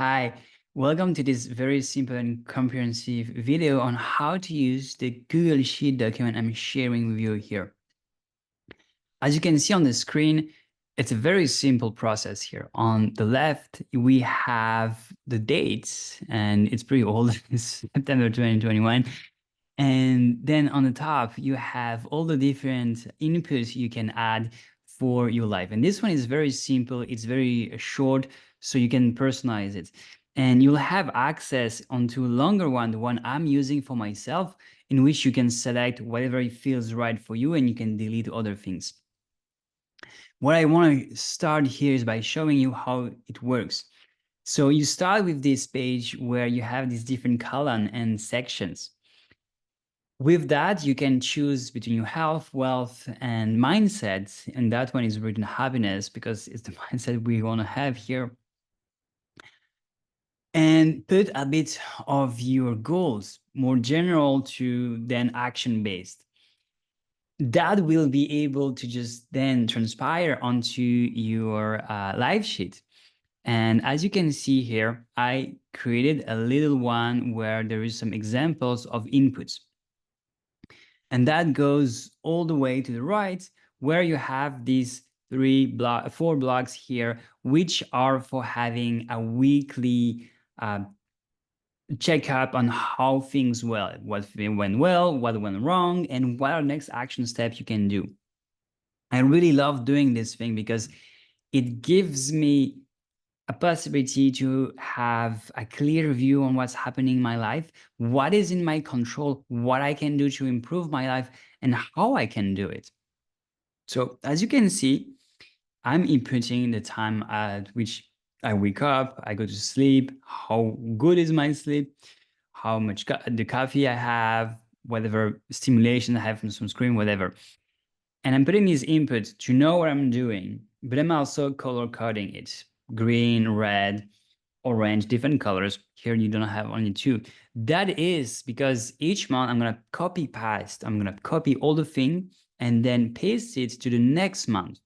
Hi, welcome to this very simple and comprehensive video on how to use the Google Sheet document I'm sharing with you here. As you can see on the screen, it's a very simple process here. On the left, we have the dates, and it's pretty old, it's September 2021. And then on the top, you have all the different inputs you can add for your life. And this one is very simple. It's very short, so you can personalize it. And you'll have access onto a longer one, the one I'm using for myself, in which you can select whatever feels right for you and you can delete other things. What I want to start here is by showing you how it works. So you start with this page where you have these different columns and sections. With that, you can choose between your health, wealth, and mindset. And that one is written happiness because it's the mindset we want to have here. And put a bit of your goals, more general to then action-based. That will be able to just then transpire onto your live sheet. And as you can see here, I created a little one where there is some examples of inputs. And that goes all the way to the right, where you have these four blocks here, which are for having a weekly checkup on how things went, what went well, what went wrong, and what are next action steps you can do. I really love doing this thing because it gives me a possibility to have a clear view on what's happening in my life, what is in my control, what I can do to improve my life, and how I can do it. So as you can see, I'm inputting the time at which I wake up, I go to sleep, how good is my sleep, how much the coffee I have, whatever stimulation I have from some screen, whatever. And I'm putting these inputs to know what I'm doing, but I'm also color coding it. Green, red, orange, different colors. Here you don't have only two. That is because each month I'm gonna copy paste. I'm gonna copy all the thing and then paste it to the next month.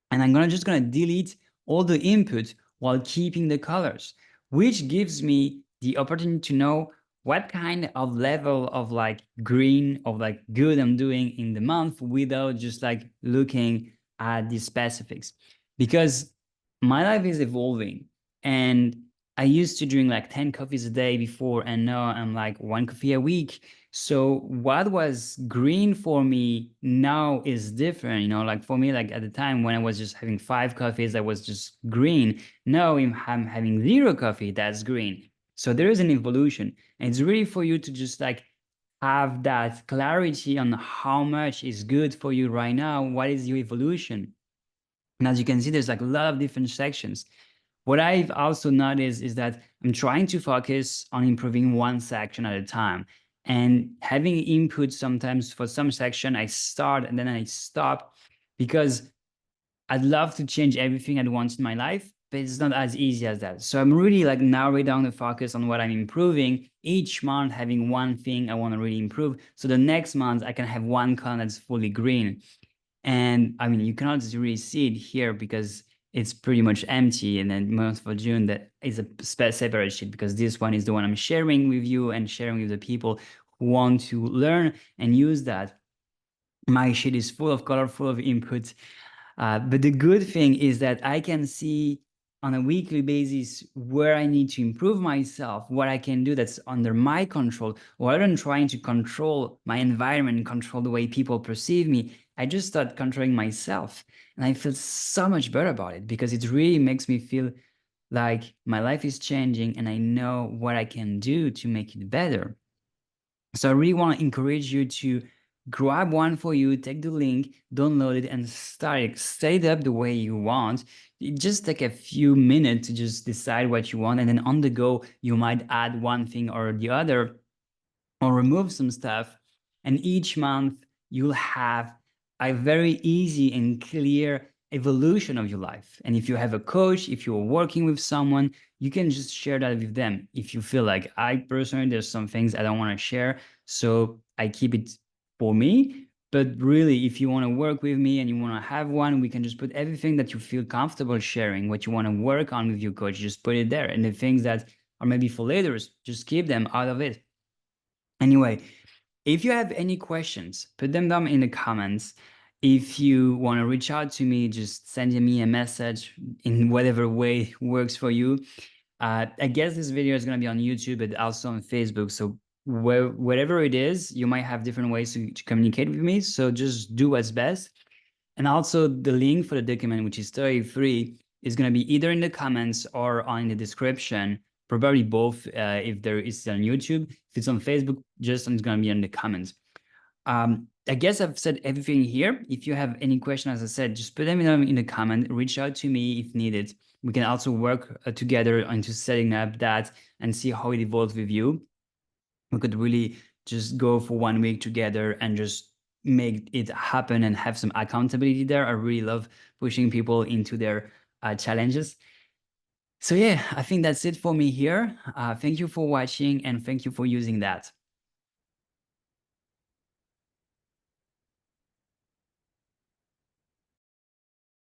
And I'm just gonna delete all the input while keeping the colors, which gives me the opportunity to know what kind of level of like green of like good I'm doing in the month without just like looking at the specifics. Because my life is evolving and I used to drink like 10 coffees a day before, and now I'm like one coffee a week. So what was green for me now is different, you know, like for me, like at the time when I was just having 5 coffees, that was just green. Now I'm having 0 coffee, that's green. So there is an evolution, and it's really for you to just like have that clarity on how much is good for you right now. What is your evolution? And as you can see, there's like a lot of different sections. What I've also noticed is that I'm trying to focus on improving one section at a time, and having input sometimes for some section, I start and then I stop because I'd love to change everything at once in my life, but it's not as easy as that. So I'm really like narrowing down the focus on what I'm improving each month, having one thing I want to really improve. So the next month I can have one column that's fully green. And I mean, you cannot really see it here because it's pretty much empty. And then month for June, that is a separate sheet because this one is the one I'm sharing with you and sharing with the people who want to learn and use that. My sheet is full of color, full of inputs. But the good thing is that I can see on a weekly basis where I need to improve myself, what I can do that's under my control, rather than trying to control my environment, control the way people perceive me. I just start controlling myself. And I feel so much better about it because it really makes me feel like my life is changing and I know what I can do to make it better. So I really want to encourage you to grab one for you, take the link, download it, and set it up the way you want. It just take a few minutes to just decide what you want, and then on the go, you might add one thing or the other, or remove some stuff. And each month, you'll have a very easy and clear evolution of your life. And if you have a coach, if you're working with someone, you can just share that with them. If you feel like, I personally, there's some things I don't want to share, so I keep it for me, But really, if you want to work with me and you want to have one, we can just put everything that you feel comfortable sharing, what you want to work on with your coach, just put it there. And the things that are maybe for later, just keep them out of it. Anyway, if you have any questions, put them down in the comments. If you want to reach out to me, just send me a message in whatever way works for you. I guess this video is going to be on YouTube, but also on Facebook. So wherever it is, you might have different ways to communicate with me. So just do what's best. And also the link for the document, which is totally free, is going to be either in the comments or on the description, probably both if there is on YouTube. If it's on Facebook, just it's going to be in the comments. I guess I've said everything here. If you have any question, as I said, just put them in the comment, reach out to me if needed. We can also work together into setting up that and see how it evolves with you. We could really just go for 1 week together and just make it happen and have some accountability there. I really love pushing people into their challenges. So yeah, I think that's it for me here. Thank you for watching and thank you for using that.